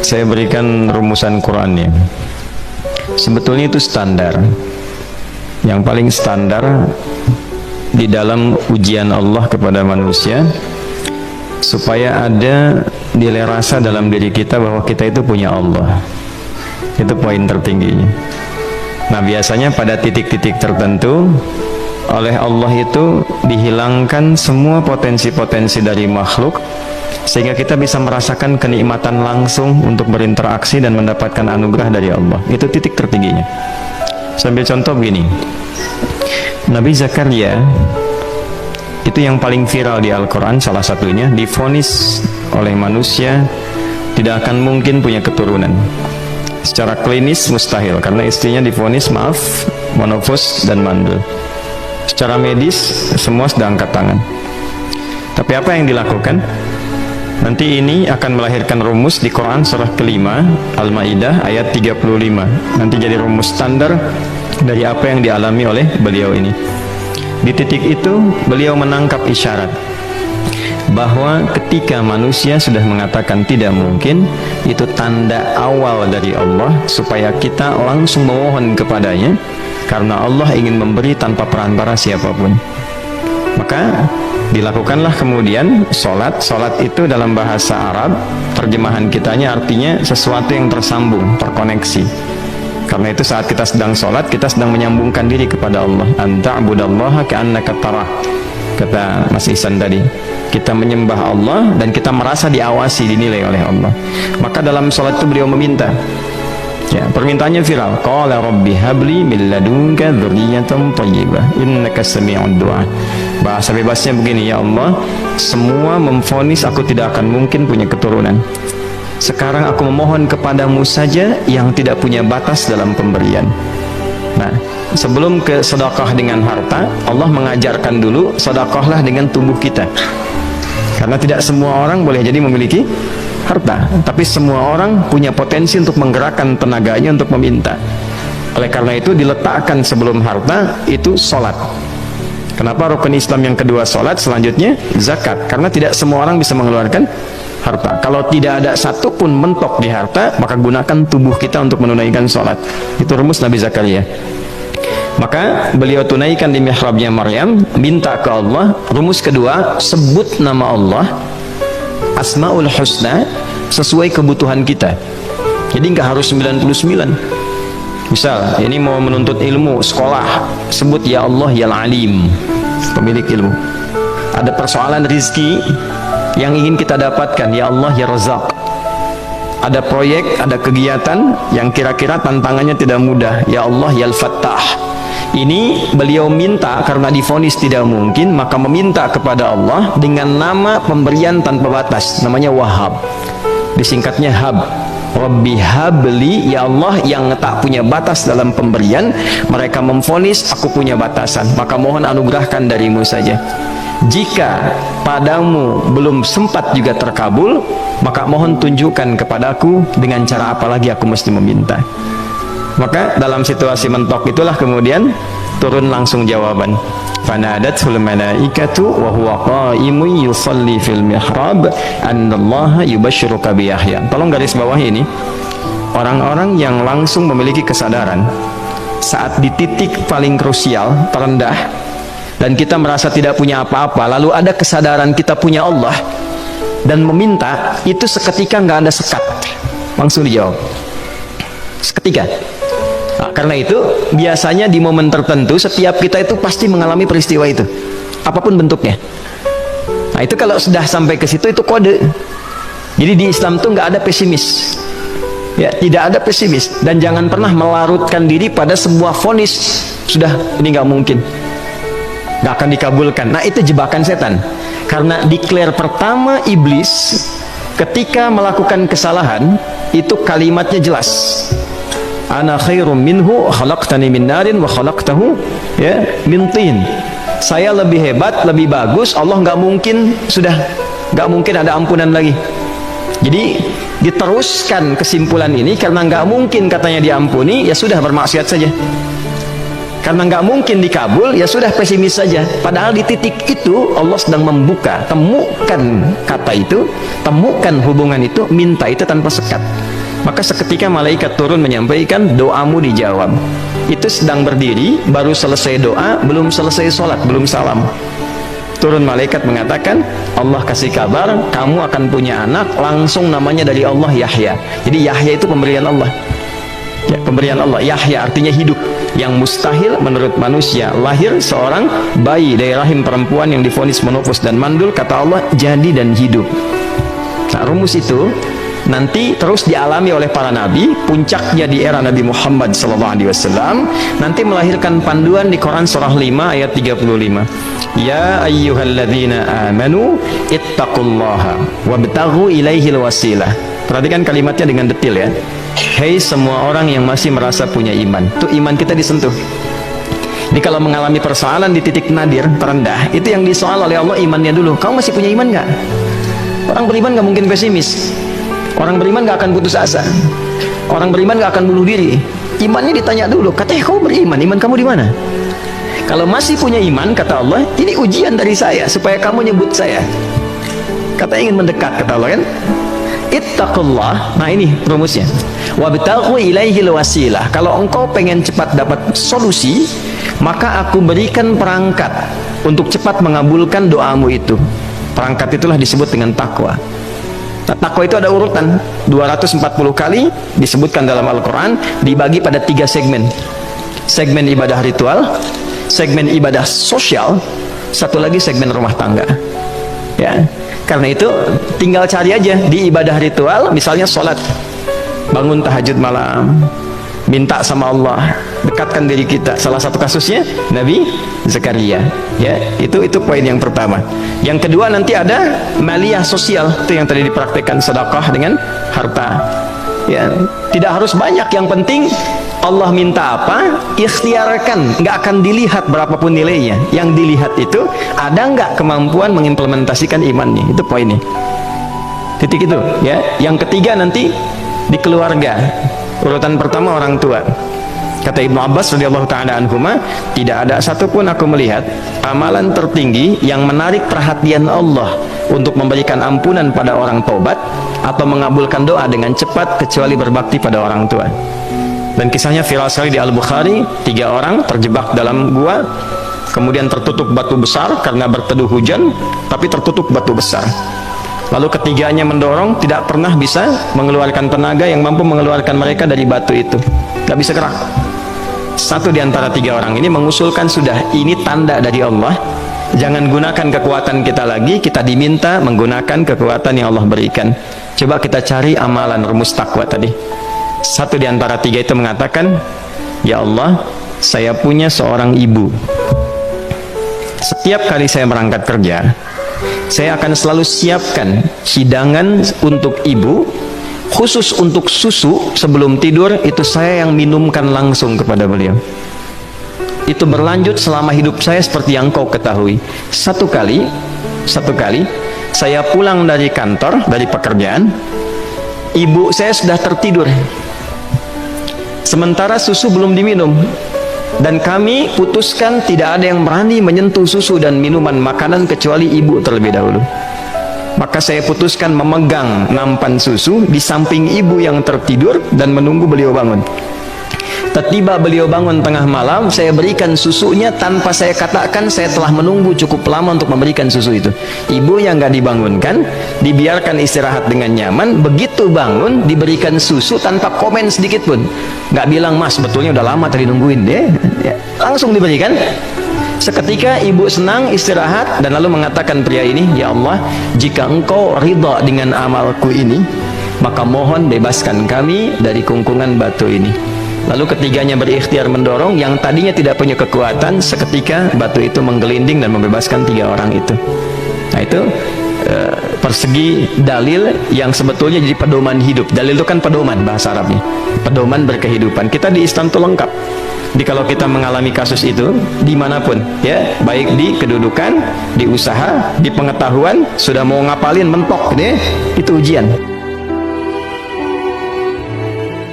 saya berikan rumusan Qurannya. Sebetulnya itu standar, yang paling standar di dalam ujian Allah kepada manusia, supaya ada nilai rasa dalam diri kita bahwa kita itu punya Allah. Itu poin tertingginya. Nah, biasanya pada titik-titik tertentu oleh Allah itu dihilangkan semua potensi-potensi dari makhluk, sehingga kita bisa merasakan kenikmatan langsung untuk berinteraksi dan mendapatkan anugerah dari Allah. Itu titik tertingginya. Sambil contoh begini, Nabi Zakaria itu yang paling viral di Al-Quran, salah satunya divonis oleh manusia tidak akan mungkin punya keturunan. Secara klinis mustahil, karena istrinya divonis monofos dan mandul. Secara medis semua sudah angkat tangan. Tapi apa yang dilakukan? Nanti ini akan melahirkan rumus di Quran surah kelima Al-Maidah ayat 35. Nanti jadi rumus standar dari apa yang dialami oleh beliau ini. Di titik itu beliau menangkap isyarat bahwa ketika manusia sudah mengatakan tidak mungkin, itu tanda awal dari Allah supaya kita langsung memohon kepadanya, karena Allah ingin memberi tanpa perantara siapapun. Maka dilakukanlah kemudian sholat. Sholat itu dalam bahasa Arab, terjemahan kitanya artinya sesuatu yang tersambung, terkoneksi. Karena itu saat kita sedang sholat, kita sedang menyambungkan diri kepada Allah. Anta'budallaha ka'annaka tarah, kata Mas Ihsan tadi. Kita menyembah Allah dan kita merasa diawasi, dinilai oleh Allah. Maka dalam sholat itu beliau meminta, ya, permintaannya viral. Qala rabbi habli min ladunka dzurriyyatan thayyibah innaka sami'ud du'a. Bahasa bebasnya begini, ya Allah, semua memvonis aku tidak akan mungkin punya keturunan. Sekarang aku memohon kepadamu saja yang tidak punya batas dalam pemberian. Nah, sebelum ke sedekah dengan harta, Allah mengajarkan dulu sedekahlah dengan tubuh kita. Karena tidak semua orang boleh jadi memiliki harta, tapi semua orang punya potensi untuk menggerakkan tenaganya untuk meminta. Oleh karena itu diletakkan sebelum harta itu sholat. Kenapa rukun Islam yang kedua sholat, selanjutnya zakat? Karena tidak semua orang bisa mengeluarkan harta. Kalau tidak ada satu pun mentok di harta, maka gunakan tubuh kita untuk menunaikan sholat. Itu rumus Nabi Zakaria. Maka beliau tunaikan di mihrabnya Maryam, minta ke Allah. Rumus kedua, sebut nama Allah Asmaul Husna sesuai kebutuhan kita. Jadi nggak harus 99. Misal ini mau menuntut ilmu, sekolah, sebut ya Allah ya Alim, pemilik ilmu. Ada persoalan rizki yang ingin kita dapatkan, ya Allah ya Razak. Ada proyek, ada kegiatan yang kira-kira tantangannya tidak mudah, ya Allah ya Al-Fattah. Ini beliau minta karena divonis tidak mungkin, maka meminta kepada Allah dengan nama pemberian tanpa batas, namanya Wahhab, disingkatnya Hab. Rabbi habli, ya Allah yang tak punya batas dalam pemberian. Mereka memvonis aku punya batasan, maka mohon anugerahkan darimu saja. Jika padamu belum sempat juga terkabul, maka mohon tunjukkan kepadaku dengan cara apa lagi aku mesti meminta. Maka dalam situasi mentok itulah kemudian turun langsung jawaban. Fanadatul malaikatu wa huwa qa'imun yusalli fil mihrab annallaha yubashshiruka bi Yahya. Tolong garis bawah ini. Orang-orang yang langsung memiliki kesadaran saat di titik paling krusial, terendah, dan kita merasa tidak punya apa-apa, lalu ada kesadaran kita punya Allah dan meminta, itu seketika nggak ada sekat, langsung dijawab seketika. Nah, karena itu biasanya di momen tertentu setiap kita itu pasti mengalami peristiwa itu, apapun bentuknya. Nah, itu kalau sudah sampai ke situ itu kode. Jadi di Islam tuh nggak ada pesimis, ya, tidak ada pesimis, dan jangan pernah melarutkan diri pada sebuah vonis sudah ini nggak mungkin, nggak akan dikabulkan. Nah, itu jebakan setan. Karena declare pertama iblis ketika melakukan kesalahan itu kalimatnya jelas. Ana khairum minhu khalaqtani min narin wa khalaqtahu ya min tin. Saya lebih hebat, lebih bagus. Allah nggak mungkin, sudah nggak mungkin ada ampunan lagi. Jadi diteruskan kesimpulan ini, karena nggak mungkin katanya diampuni, ya sudah bermaksiat saja. Karena nggak mungkin dikabul, ya sudah pesimis saja. Padahal di titik itu Allah sedang membuka. Temukan kata itu, temukan hubungan itu, minta itu tanpa sekat. Maka seketika malaikat turun menyampaikan, doamu dijawab. Itu sedang berdiri, baru selesai doa, belum selesai sholat, belum salam. Turun malaikat mengatakan, Allah kasih kabar, kamu akan punya anak, langsung namanya dari Allah, Yahya. Jadi Yahya itu pemberian Allah. Ya, pemberian Allah. Yahya artinya hidup. Yang mustahil menurut manusia, lahir seorang bayi dari rahim perempuan yang divonis menopause dan mandul, kata Allah jadi dan hidup. Nah, rumus itu nanti terus dialami oleh para nabi, puncaknya di era Nabi Muhammad SAW, nanti melahirkan panduan di Quran surah 5 ayat 35. Ya ayyuhalladzina amanu ittaqullaha wabtaghu ilaihil wasilah. Perhatikan kalimatnya dengan detail ya. Hei semua orang yang masih merasa punya iman, itu iman kita disentuh. Jadi kalau mengalami persoalan di titik nadir terendah, itu yang disoal oleh Allah imannya dulu. Kamu masih punya iman nggak? Orang beriman nggak mungkin pesimis. Orang beriman nggak akan putus asa. Orang beriman nggak akan bunuh diri. Imannya ditanya dulu. Katanya kamu beriman, iman kamu di mana? Kalau masih punya iman, kata Allah, ini ujian dari saya supaya kamu nyebut saya. Kata ingin mendekat, kata Allah kan? Ittaqullah. Nah ini rumusnya. Wabtaghu ilaihil wasilah. Kalau engkau pengen cepat dapat solusi, maka aku berikan perangkat untuk cepat mengabulkan doamu itu. Perangkat itulah disebut dengan takwa. Nah, takwa itu ada urutan 240 kali disebutkan dalam Al-Quran, dibagi pada 3 segmen. Segmen ibadah ritual, segmen ibadah sosial, satu lagi segmen rumah tangga. Ya, karena itu tinggal cari aja di ibadah ritual, misalnya sholat, bangun tahajud malam, minta sama Allah, dekatkan diri kita. Salah satu kasusnya Nabi Zakaria. Ya, itu poin yang pertama. Yang kedua nanti ada maliyah sosial, itu yang tadi dipraktikkan, sedekah dengan harta. Ya, tidak harus banyak, yang penting Allah minta apa, ikhtiarkan. Nggak akan dilihat berapapun nilainya. Yang dilihat itu ada nggak kemampuan mengimplementasikan imannya. Itu poinnya. Titik itu. Ya. Yang ketiga nanti di keluarga. Urutan pertama orang tua. Kata Ibnu Abbas radhiyallahu taala anhuma, tidak ada satupun aku melihat amalan tertinggi yang menarik perhatian Allah untuk memberikan ampunan pada orang taubat atau mengabulkan doa dengan cepat kecuali berbakti pada orang tua. Dan kisahnya viral sekali di Al-Bukhari, 3 orang terjebak dalam gua, kemudian tertutup batu besar karena berteduh hujan, tapi tertutup batu besar. Lalu ketiganya mendorong, tidak pernah bisa mengeluarkan tenaga yang mampu mengeluarkan mereka dari batu itu. Gak bisa gerak. Satu di antara 3 orang ini mengusulkan, sudah, ini tanda dari Allah, jangan gunakan kekuatan kita lagi, kita diminta menggunakan kekuatan yang Allah berikan. Coba kita cari amalan rumus takwa tadi. Satu di antara 3 itu mengatakan, ya Allah, saya punya seorang ibu. Setiap kali saya berangkat kerja, saya akan selalu siapkan hidangan untuk ibu, khusus untuk susu sebelum tidur, itu saya yang minumkan langsung kepada beliau. Itu berlanjut selama hidup saya seperti yang kau ketahui. Satu kali saya pulang dari kantor, dari pekerjaan, ibu saya sudah tertidur, sementara susu belum diminum, dan kami putuskan tidak ada yang berani menyentuh susu dan minuman makanan kecuali ibu terlebih dahulu. Maka saya putuskan memegang nampan susu di samping ibu yang tertidur dan menunggu beliau bangun. Tiba beliau bangun tengah malam, saya berikan susunya tanpa saya katakan saya telah menunggu cukup lama untuk memberikan susu itu. Ibu yang nggak dibangunkan, dibiarkan istirahat dengan nyaman. Begitu bangun, diberikan susu tanpa komen sedikit pun. Nggak bilang, mas betulnya udah lama tadi nungguin deh. Ya, langsung diberikan. Seketika ibu senang istirahat dan lalu mengatakan pria ini, ya Allah, jika engkau ridha dengan amalku ini, maka mohon bebaskan kami dari kungkungan batu ini. Lalu ketiganya berikhtiar mendorong, yang tadinya tidak punya kekuatan, seketika batu itu menggelinding dan membebaskan 3 orang itu. Nah itu persegi dalil yang sebetulnya jadi pedoman hidup. Dalil itu kan pedoman bahasa Arabnya, pedoman berkehidupan. Kita di Islam itu lengkap. Jadi kalau kita mengalami kasus itu dimanapun, ya, baik di kedudukan, di usaha, di pengetahuan, sudah mau ngapalin mentok, gitu ya, itu ujian.